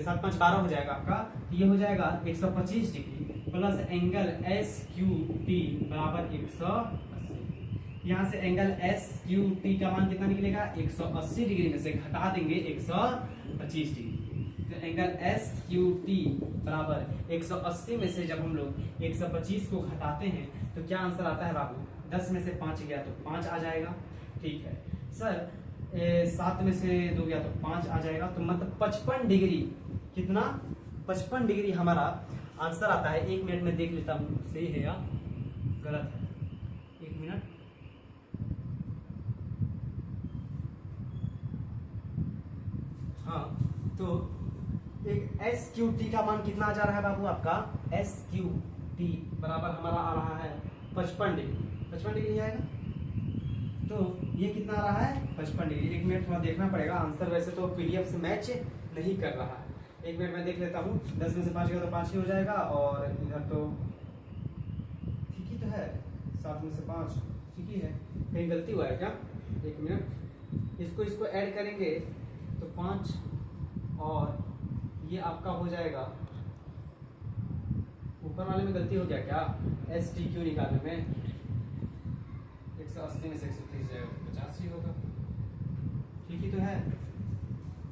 7 5 12 हो जाएगा आपका। तो ये हो जाएगा 125 degree plus angle S Q T बराबर 180। यहाँ से एंगल एस क्यू टी का मान कितना निकलेगा 180 डिग्री में से घटा देंगे 125 डिग्री। तो एंगल एस क्यू टी बराबर 180 में से जब हम लोग 125 को घटाते हैं तो क्या आंसर आता है बाबू? 10 में से 5 गया तो 5 आ जाएगा। ठीक है सर, 7 में से 2 गया तो 5 आ जाएगा। तो मतलब 55 डिग्री, कितना 55 डिग्री हमारा आंसर आता है। 1 मिनट में देख लेता हूँ सही है या गलत है। 1 मिनट। हाँ, तो एक एस क्यू टी का मान कितना आ जा रहा है बाबू आपका? एस क्यू टी बराबर हमारा आ रहा है 55 डिग्री। 55 डिग्री आएगा तो ये कितना आ रहा है 55 डिग्री। 1 मिनट थोड़ा देखना पड़ेगा, आंसर वैसे तो पीडीएफ से मैच नहीं कर रहा है। 1 मिनट में देख लेता हूँ। 10 में से 5 गया तो 5 ही हो जाएगा और इधर तो ठीक ही तो है। 7 में से 5 ठीक ही है, कहीं गलती हुआ है क्या? 1 मिनट, इसको ऐड करेंगे तो 5 और ये आपका हो जाएगा, ऊपर वाले में गलती हो गया क्या? एस टी क्यू निकालने में 180 में से 130 जाएगा 50 ही होगा। ठीक ही तो है।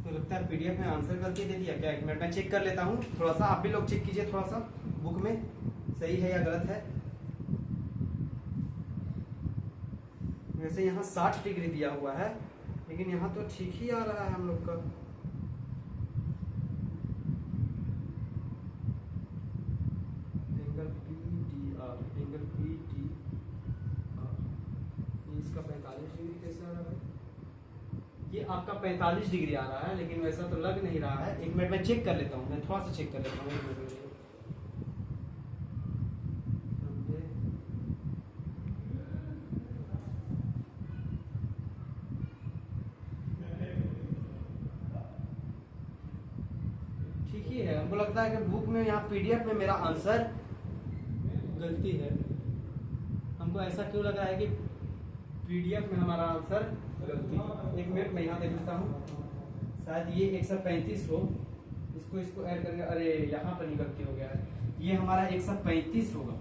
तो लगता है पीडीएफ में आंसर करके दे दिया क्या? 1 मिनट में चेक कर लेता हूँ थोड़ा सा, आप भी लोग चेक कीजिए थोड़ा सा बुक में सही है या गलत है। वैसे यहाँ 60 डिग्री दिया हुआ है लेकिन यहाँ तो ठीक ही आ रहा है हम लोग का। एंगल पी टी इसका 45 डिग्री कैसे आ रहा है? ये आपका 45 डिग्री आ रहा है लेकिन वैसा तो लग नहीं रहा है। 1 मिनट में चेक कर लेता हूँ, मैं थोड़ा सा चेक कर लेता हूँ। 1 मिनट में ठीक ही है। हमको लगता है कि बुक में यहाँ पीडीएफ में मेरा आंसर गलती है। हमको ऐसा क्यों लग रहा है कि पीडीएफ में हमारा आंसर गलती है। 1 मिनट में यहाँ देख लेता हूँ, शायद ये 135 हो। इसको ऐड करके, अरे यहाँ पर ही गलती हो गया है। ये हमारा 135 होगा।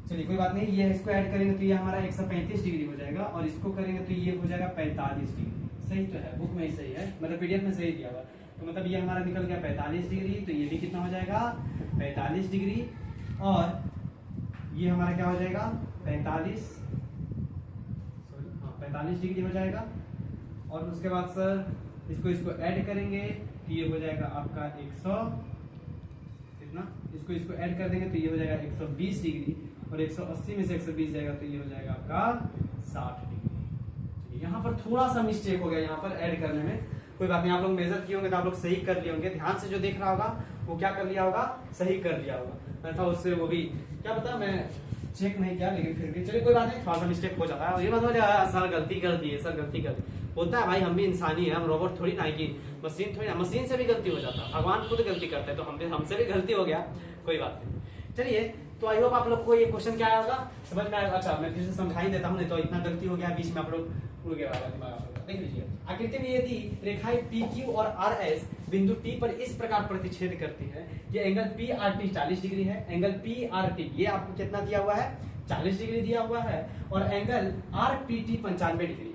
चलिए कोई बात नहीं, ये इसको ऐड करेंगे तो ये हमारा 135 डिग्री हो जाएगा और इसको करेंगे तो ये हो जाएगा 45 डिग्री। सही तो है, बुक में ही सही है, मतलब पीडीएफ में सही दिया हुआ। तो मतलब ये हमारा निकल गया 45 डिग्री। तो ये भी कितना हो जाएगा 45 डिग्री और ये हमारा क्या हो जाएगा 45 डिग्री हो जाएगा। और उसके बाद सर इसको ऐड करेंगे तो ये हो जाएगा आपका 100 कितना, इसको ऐड कर देंगे तो ये हो जाएगा 120 डिग्री, और 180 में से 120 जाएगा तो ये हो जाएगा आपका 60 डिग्री। यहाँ पर थोड़ा सा मिस्टेक हो गया यहाँ पर ऐड करने में, कोई बात नहीं, आप लोग मेजर किए होंगे तो आप लोग सही कर लिए होंगे। ध्यान से जो देख रहा होगा वो क्या कर लिया होगा, सही कर लिया होगा। मैं था उससे वो भी क्या पता, मैं चेक नहीं किया, लेकिन फिर भी चलिए कोई बात नहीं, थोड़ा सा मिस्टेक हो जाता है। और ये मतलब सर गलती कर दी है, सर गलती कर दी होता है भाई, हम भी इंसानी है, हम रोबोट थोड़ी ना है कि मशीन थोड़ी ना, मशीन से भी गलती हो जाता है, भगवान खुद गलती करते हैं, तो हमसे भी गलती हो गया, कोई बात नहीं। चलिए तो आई होप आप लोग को ये क्वेश्चन क्या आया होगा, समझ में आएगा। अच्छा मैं फिर से समझा ही देता हूँ, नहीं तो इतना गलती हो गया बीच में आप लोग उड़ गया दिमाग। देख लीजिए, आकृति में यदि रेखाएं PQ और RS बिंदु T पर इस प्रकार प्रतिच्छेद करती है, ये एंगल PRT 40 डिग्री है, एंगल PRT ये आपको कितना दिया हुआ है, 40 डिग्री दिया हुआ है, और एंगल RPT 95 डिग्री,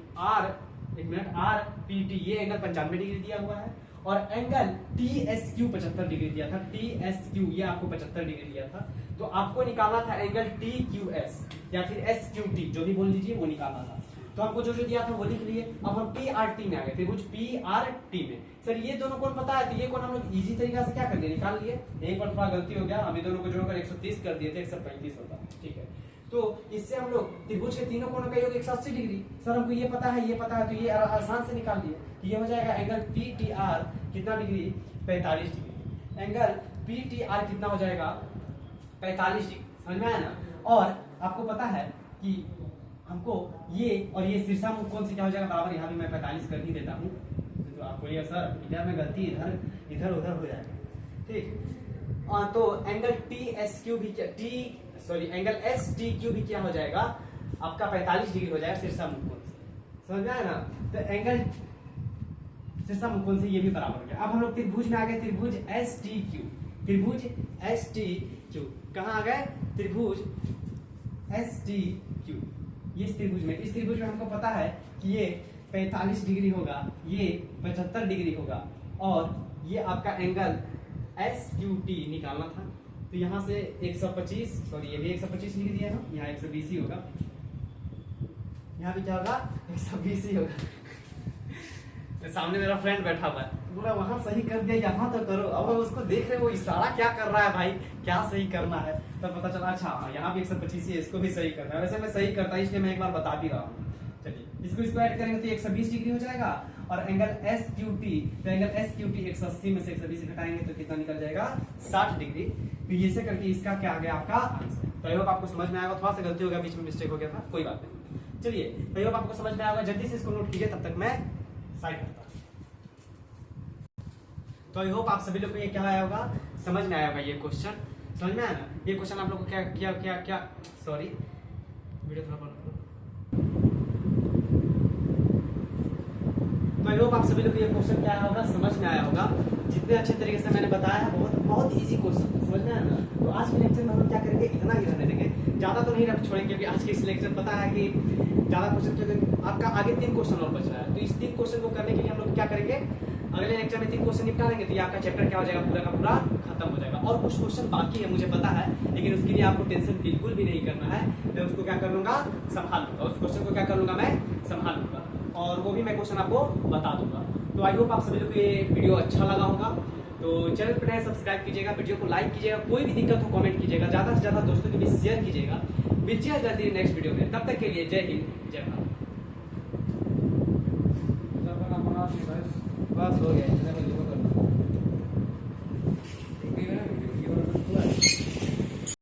RPT ये एंगल 95 डिग्री दिया हुआ है, और एंगल TSQ 75 डिग्री दिया था, TSQ ये आपको 75 डिग्री दिया था। तो आपको निकालना था एंगल TQS या फिर SQT जो भी बोल लीजिए, वो निकालना था। तो हमको जो दिया था वो लिख लिए। अब हम PRT में आ गए, त्रिभुज PRT में। सर ये दोनों कोण पता है, तो ये कोण हम लोग इजी तरीका से क्या कर दिए, निकाल लिए। एक बार थोड़ा गलती हो गया, हम दोनों को जोड़कर 130 कर दिए थे, 135 होता, ठीक है। तो इससे हम लोग त्रिभुज के तीनों कोणों का योग 180 डिग्री। सर हमको ये पता है, तो ये आसान से निकाल लिए। ये हो जाएगा एंगल PTR कितना डिग्री, 45 डिग्री। एंगल PTR कितना हो जाएगा, 45 डिग्री, समझ में आया ना। और आपको पता है कि हमको ये और ये शीर्षामुख कोण से क्या हो जाएगा बराबर, यहाँ भी मैं 45 कर ही देता हूँ, तो आप बोलिए सर इधर में गलती, इधर उधर हो जाएगा, ठीक। तो एंगल TSQ भी एंगल STQ भी क्या हो जाएगा आपका 45 डिग्री हो जाएगा शीर्षामुख कोण से, समझ में आया ना। तो एंगल शीर्षामुख कोण से ये भी बराबर हो गया। अब हम लोग त्रिभुज में आ गए, त्रिभुज STQ कहाँ आ गए, त्रिभुज STQ। इस त्रिभुज में हमको पता है कि ये 45 डिग्री होगा, ये 75 डिग्री होगा, और ये आपका एंगल SQT निकालना था। तो यहाँ से 125, सॉरी ये भी 125 लिख दिया ना, यहाँ 120 ही होगा, यहाँ भी क्या होगा 120 ही होगा। सामने मेरा फ्रेंड बैठा हुआ है, बोला वहां सही कर दिया, यहाँ तो करो। अब उसको देख रहे वो इशारा क्या कर रहा है भाई, क्या सही करना है, तब पता चला अच्छा यहाँ भी 125 है, इसको भी सही करना है। वैसे मैं सही करता इसलिए मैं एक बार बता भी रहा हूँ। चलिए इसको ऐड करेंगे तो 120 डिग्री हो जाएगा, और एंगल SQT, तो एंगल SQT 180 में से 120 घटाएंगे तो कितना निकल जाएगा, 60 डिग्री। तो ये से करके इसका क्या आ गया आपका आंसर। तो आई होप आपको समझ में आएगा, थोड़ा सा गलती हो गया, बीच में मिस्टेक हो गया था, कोई बात नहीं। चलिए आई होप आपको समझ में आएगा, जल्दी से इसको नोट कीजिए, तब तक मैं साइड करता हूं। तो आई होप आप सभी लोग को ये क्या आया होगा, समझ में आया होगा। ये क्वेश्चन समझ में आया ना। ये क्वेश्चन आप लोग को क्या सॉरी वीडियो थोड़ा बंद करो। तो आई होप आप सभी लोग को ये क्वेश्चन क्या आया होगा, समझ में आया होगा। जितने अच्छे तरीके से मैंने बताया है, बहुत इजी क्वेश्चन, समझ में आया ना। तो आज के लेक्चर में हम क्या करेंगे, इतना ही रहने देंगे, ज्यादा तो नहीं रख छोड़ेंगे, क्योंकि आज के इस लेक्चर पता है कि ज्यादा क्वेश्चन क्योंकि आपका आगे 3 क्वेश्चन और बच रहा है। तो इस 3 क्वेश्चन को करने के लिए हम लोग क्या करेंगे, अगले लेक्चर में 3 क्वेश्चन निपटा लेंगे, तो ये आपका चैप्टर क्या हो जाएगा, पूरा का पूरा खत्म हो जाएगा। और कुछ क्वेश्चन बाकी है मुझे पता है, लेकिन उसके लिए आपको टेंशन बिल्कुल भी नहीं करना है। मैं उसको क्या कर लूंगा, संभाल लूंगा, उस क्वेश्चन को क्या कर लूंगा, मैं संभाल लूंगा, और वो भी मैं क्वेश्चन आपको बता दूंगा। तो आई होप आप सभी लोग को ये वीडियो अच्छा लगा होगा। तो चैनल पर नए सब्सक्राइब कीजिएगा, वीडियो को लाइक कीजिएगा, कोई भी दिक्कत हो कमेंट कीजिएगा, ज्यादा से ज्यादा दोस्तों के बीच शेयर कीजिएगा। मिलते जल्दी नेक्स्ट वीडियो में, तब तक के लिए जय हिंद जय भारत। बस हो गया।